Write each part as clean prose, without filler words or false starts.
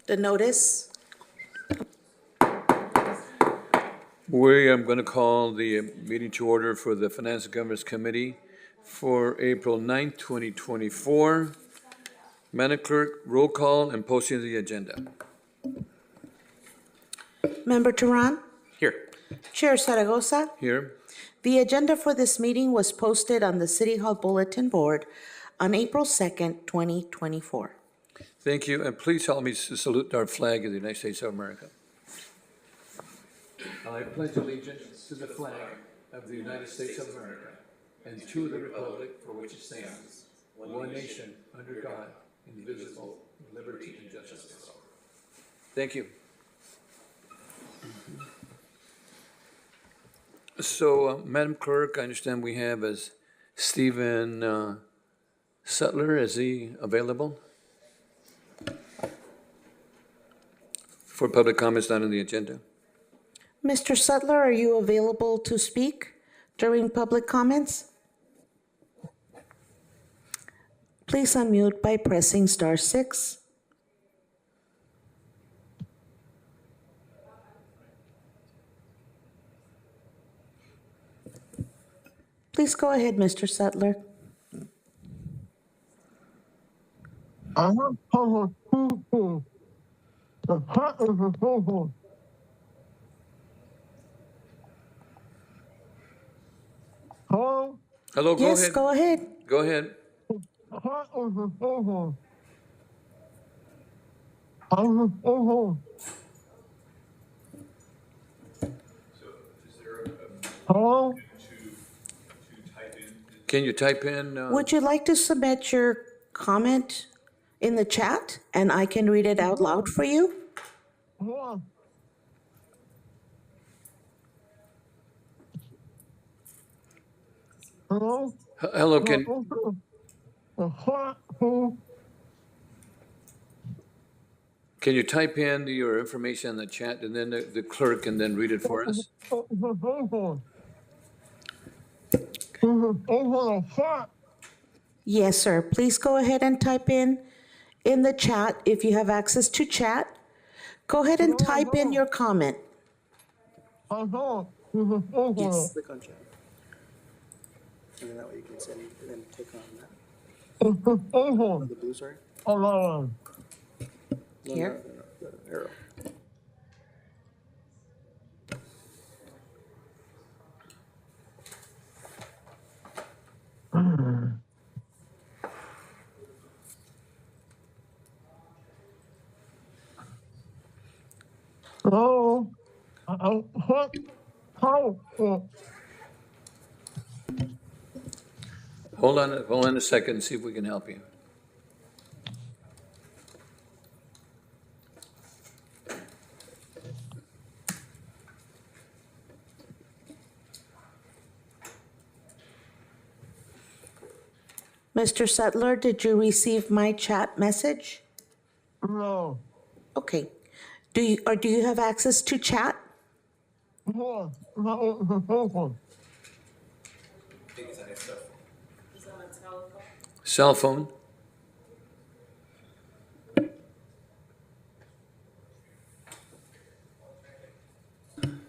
the notice. We are going to call the meeting to order for the Finance and Governance Committee for April 9th, 2024. Madam Clerk, roll call and posting of the agenda. Member Tehran, Here. Chair Zaragoza. Here. The agenda for this meeting was posted on the City Hall Bulletin Board on April 2nd, 2024. Thank you, and please help me to salute our flag of the United States of America. I pledge allegiance to the flag of the United States of America and to the republic for which it stands, one nation, under God, indivisible, with liberty and justice for all. Thank you. So, Madam Clerk, I understand we have as Stephen Sutler. Is he available for public comments not on the agenda? Mr. Sutler, are you available to speak during public comments? Please unmute by pressing *6. Please go ahead, Mr. Sutler. Hello, go Yes, ahead. go ahead. Go ahead. Hello? Can you type in? Would you like to submit your comment in the chat and I can read it out loud for you? Yeah. Hello? Hello, can you type in your information in the chat and then the clerk can then read it for us? Yes, sir. Please go ahead and type in the chat if you have access to chat. Go ahead and type in your comment. Yes, click on chat. And then that way you can send and then click on that. On the blue, sorry. No, Here? the arrow. Hello? Hold on a second and see if we can help you. Mr. Sutler, did you receive my chat message? No. Okay. Do you have access to chat? Yeah. Cell phone?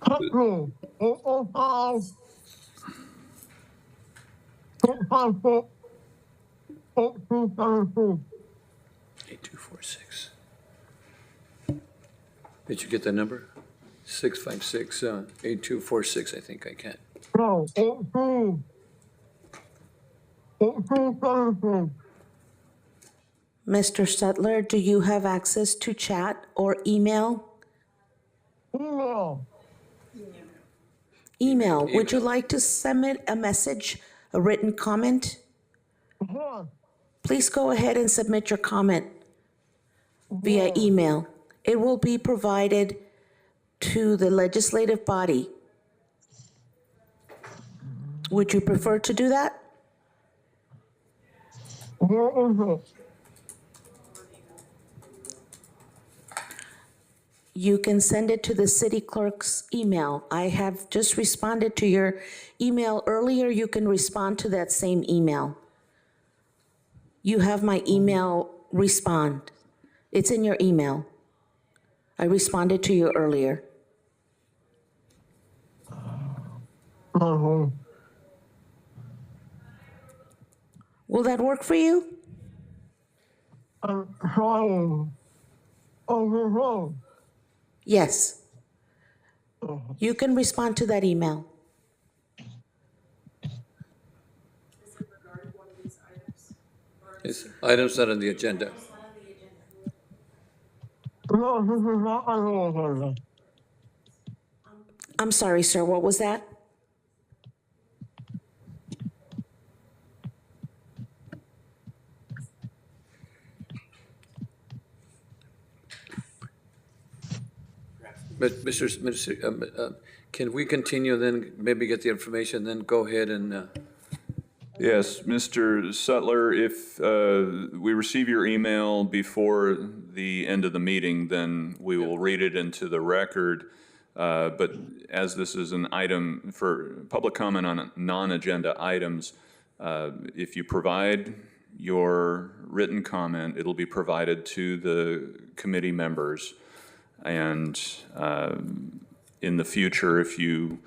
Hello? 8246. Did you get the number? 656 8246, I think I can. No. Mr. Sutler, do you have access to chat or email? Email. Email. Would you like to submit a message, a written comment? Yeah. Please go ahead and submit your comment via email. It will be provided to the legislative body. Would you prefer to do that? Where is it? You can send it to the city clerk's email. I have just responded to your email earlier. You can respond to that same email. You have my email respond. It's in your email. I responded to you earlier. Will that work for you? I'm trying. Overall. Yes. You can respond to that email. It's items that are on the agenda. No, this is not on the agenda. I'm sorry, sir, what was that? But can we continue then, maybe get the information, then go ahead and, Yes, Mr. Sutler, if we receive your email before the end of the meeting, then we will read it into the record. But as this is an item for public comment on non-agenda items, if you provide your written comment, it'll be provided to the committee members. And in the future, if you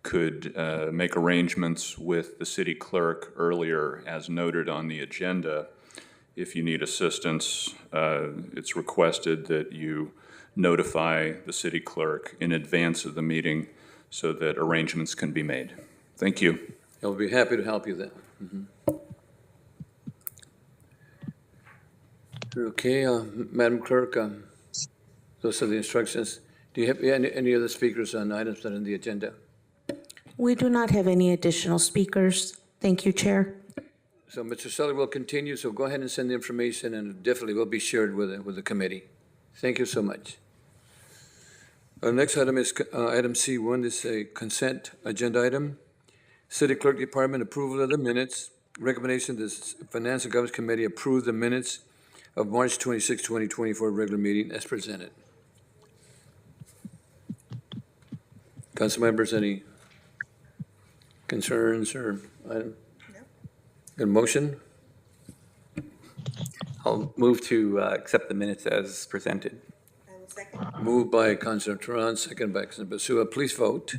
could make arrangements with the city clerk earlier, as noted on the agenda. If you need assistance, it's requested that you notify the city clerk in advance of the meeting so that arrangements can be made. Thank you. I'll be happy to help you then. Okay, Madam Clerk, those are the instructions. Do you have any other speakers on items that are on the agenda? We do not have any additional speakers. Thank you, Chair. So Mr. Sutler will continue, so go ahead and send the information, and it definitely will be shared with the committee. Thank you so much. Our next item is item C1. This is a consent agenda item. City Clerk Department approval of the minutes. Recommendation, this Finance and Government Committee approve the minutes of March 26, 2024 regular meeting as presented. Council members, any concerns or item? No. Good motion? I'll move to accept the minutes as presented. I will second. Moved by Councilor Turan, second by Councilor Basua. Please vote.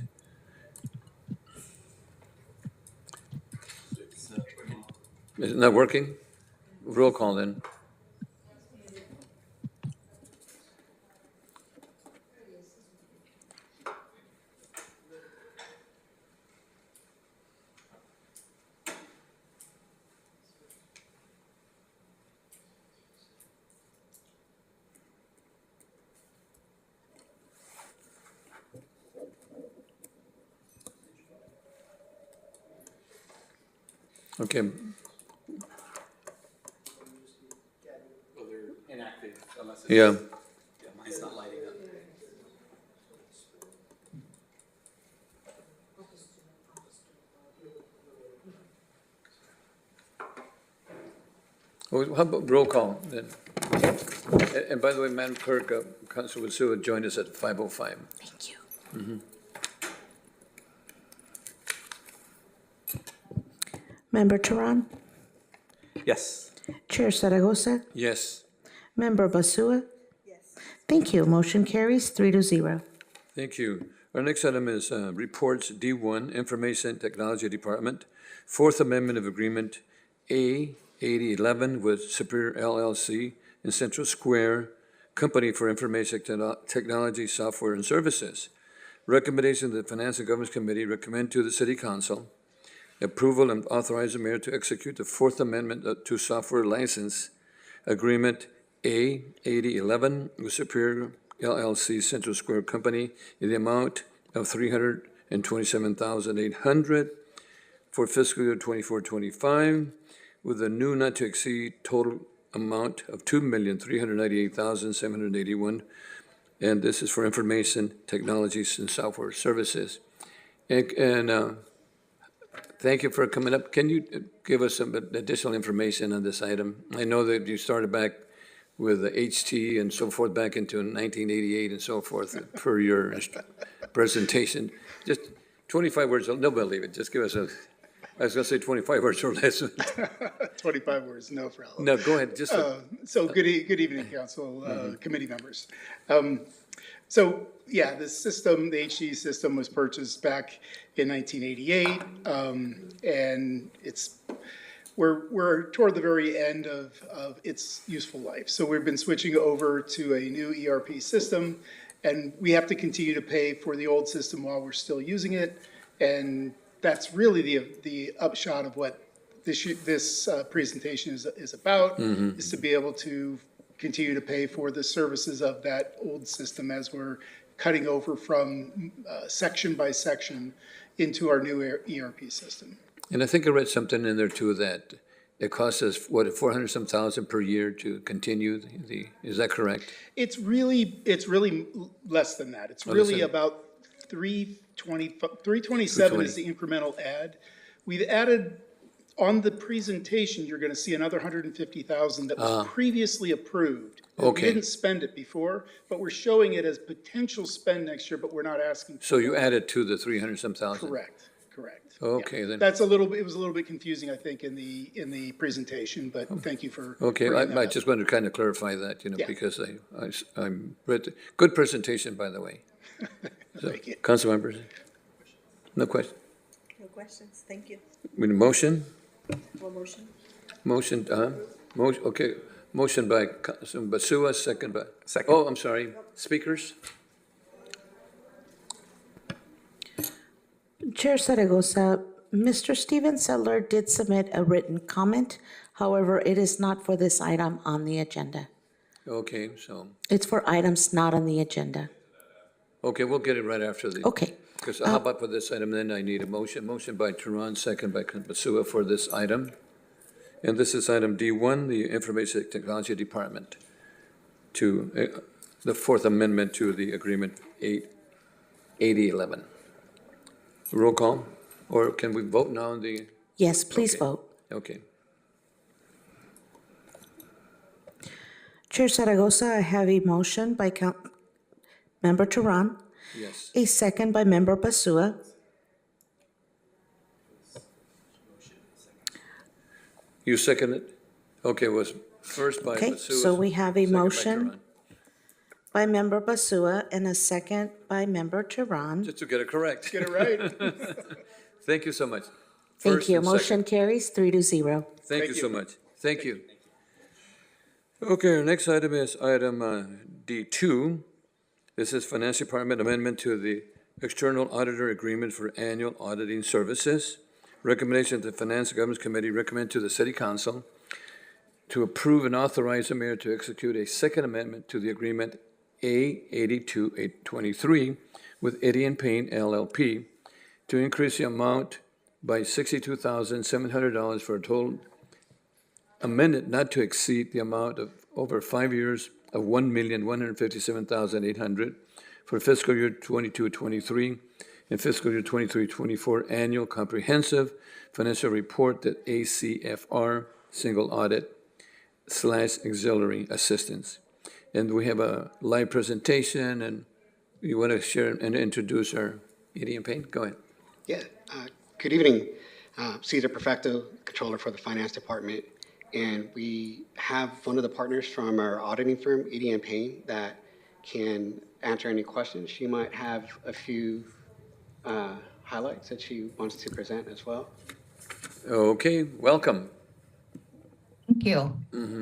Is it not working? Roll call then. Okay, Inactive, unless yeah. mine's not lighting up. Well, how about roll call then? And by the way, Madam Clerk, Councilor Basua joined us at 5:05. Thank you. Member Turan, Yes. Chair Zaragoza, Yes, Member Basua. Yes. Thank you. Motion carries 3-0. thank you. Our next item is reports D1, Information Technology Department, Fourth Amendment of Agreement A8011 with Superior LLC and Central Square Company for Information Technology Software and Services. Recommendation of the Finance and Government Committee recommend to the City Council approval and authorize the mayor to execute the Fourth Amendment to Software License Agreement A8011 with Superior LLC Central Square Company in the amount of $327,800 for fiscal year 24-25, with a new not to exceed total amount of $2,398,781, and this is for information technologies and software services. And thank you for coming up. Can you give us some additional information on this item? I know that you started back with the HT and so forth back into 1988 and so forth per your presentation. Just 25 words, nobody will believe it. Just give us I was going to say 25 words or less. 25 words, no problem. No, go ahead. Just So good evening, council, committee members. So, yeah, the system, the HD system was purchased back in 1988. And we're toward the very end of its useful life. So we've been switching over to a new ERP system, and we have to continue to pay for the old system while we're still using it. And that's really the upshot of what this presentation is about, is to be able to continue to pay for the services of that old system as we're cutting over from section by section into our new ERP system. And I think I read something in there too, that it costs us, what, 400 some thousand per year to continue is that correct? It's really less than that. It's less really than- about 327 is the incremental add. We've added, on the presentation, you're gonna see another 150,000 that was previously approved. We Okay. didn't spend it before, but we're showing it as potential spend next year, but we're not asking. So you added to the 300 some thousand? Correct. Okay, Yeah. then. It was a little bit confusing, I think, in the presentation, but thank you for. Okay, bringing that I up. just wanted to kind of clarify that, Yeah. because I'm read, good presentation, by the way. Thank you. Council members? No question? No questions, thank you. We need a motion? One motion? Motion, okay, motion by Councilman Basua, second by. Second. Oh, I'm sorry, speakers? Chair Zaragoza, Mr. Steven Settler did submit a written comment. However, it is not for this item on the agenda. Okay, so, It's for items not on the agenda. okay, we'll get it right after the. Okay. Because how about for this item, then I need a motion. Motion by Tehran, second by Basua for this item. And this is item D1, the Information Technology Department, to the Fourth Amendment to the Agreement 8011. Roll call, or can we vote now on the, Yes, please Okay. vote. okay. Chair Zaragoza, I have a motion by Member Tehran, Yes. a second by Member Basua. You second it? Okay, it was first by Okay, Basua. so we have a second by motion Tehran. by Member Basua and a second by Member Tehran. Just to get it correct. Get it right. Thank you so much. Thank First you. and second. Motion carries 3-0. Thank you so much. Thank you. Okay, our next item is item D2. This is Finance Department Amendment to the External Auditor Agreement for Annual Auditing Services. Recommendation of the Finance Governance Committee recommend to the City Council to approve and authorize the mayor to execute a second amendment to the agreement A82823 with Eddie and Payne LLP to increase the amount by $62,700 for a total amended not to exceed the amount of over 5 years of $1,157,800 for fiscal year 22-23 and fiscal year 23-24 annual comprehensive financial report, that ACFR single audit / auxiliary assistance. And we have a live presentation, and you want to share and introduce our Eddie and Payne? Go ahead. Yeah, good evening. Cesar Perfecto, Controller for the Finance Department. And we have one of the partners from our auditing firm, Edie and Payne, that can answer any questions. She might have a few highlights that she wants to present as well. Okay, welcome. Thank you.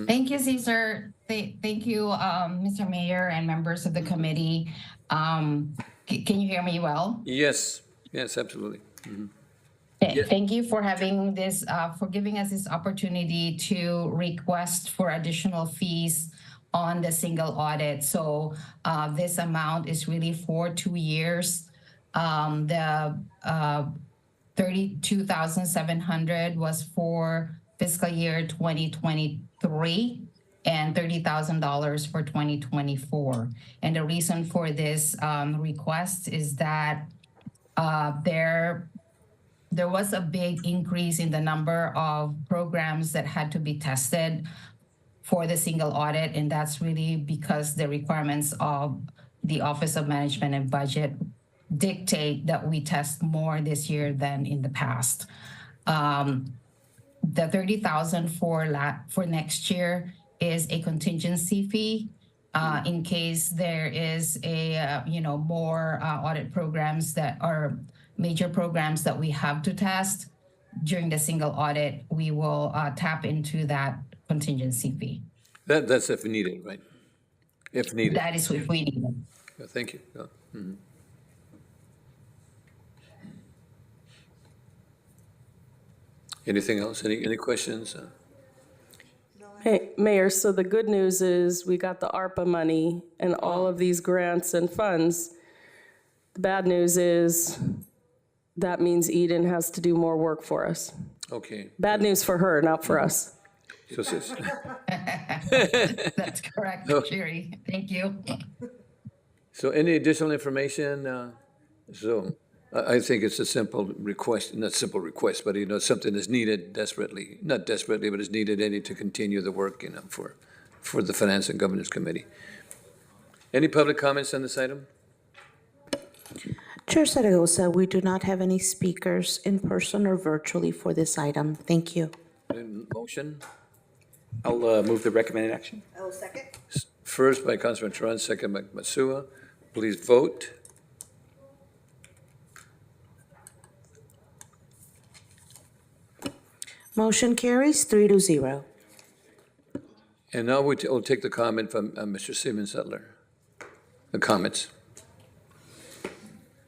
Thank you, Cesar. Thank you, Mr. Mayor and members of the committee. Can you hear me well? Yes, yes, absolutely. Thank you for having this, for giving us this opportunity to request for additional fees on the single audit. So this amount is really for 2 years. The $32,700 was for fiscal year 2023 and $30,000 for 2024. And the reason for this request is that there was a big increase in the number of programs that had to be tested for the single audit, and that's really because the requirements of the Office of Management and Budget dictate that we test more this year than in the past. The $30,000 for next year is a contingency fee, in case there is a, more audit programs that are major programs that we have to test during the single audit, we will tap into that contingency fee. That's if needed, right? If needed. That is if we need it. Yeah, thank you. Yeah. Mhm. Anything else? Any questions? Hey, Mayor, so the good news is we got the ARPA money and all of these grants and funds. The bad news is that means Eden has to do more work for us. Okay. Bad news for her, not for us. So, That's correct, Sherry. Thank you. so any additional information? So I think it's a simple request, not simple request, but something that's needed desperately, not desperately, but is needed to continue the work, for the Finance and Governance Committee. Any public comments on this item? Chair Zaragoza, we do not have any speakers in person or virtually for this item. Thank you. Motion? I'll move the recommended action. I will second. First by Councilman Turan, second by Matsua. Please vote. Motion carries 3-0. And now we'll take the comment from Mr. Steven Sutler. The comments.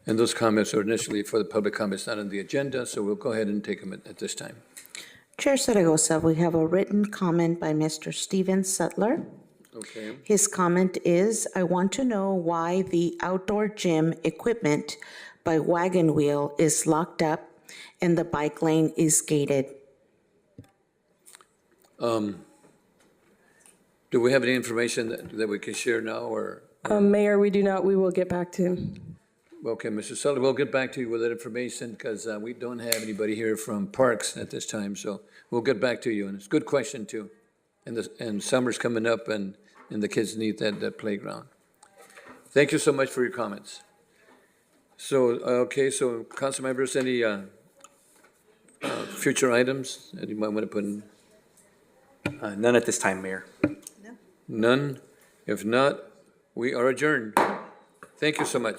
And those comments are initially for the public comments not on the agenda, so we'll go ahead and take them at this time. Chair Zaragoza, we have a written comment by Mr. Steven Sutler. Okay. His comment is, I want to know why the outdoor gym equipment by Wagon Wheel is locked up and the bike lane is gated. Do we have any information that we can share now, or? Mayor, we do not, we will get back to him. Okay, Mr. Sutler, we'll get back to you with that information because we don't have anybody here from Parks at this time, so we'll get back to you. And it's a good question, too. And summer's coming up, and the kids need that playground. Thank you so much for your comments. So, okay, so council members, any future items that you might want to put in? None at this time, Mayor. None? If not, we are adjourned. Thank you so much.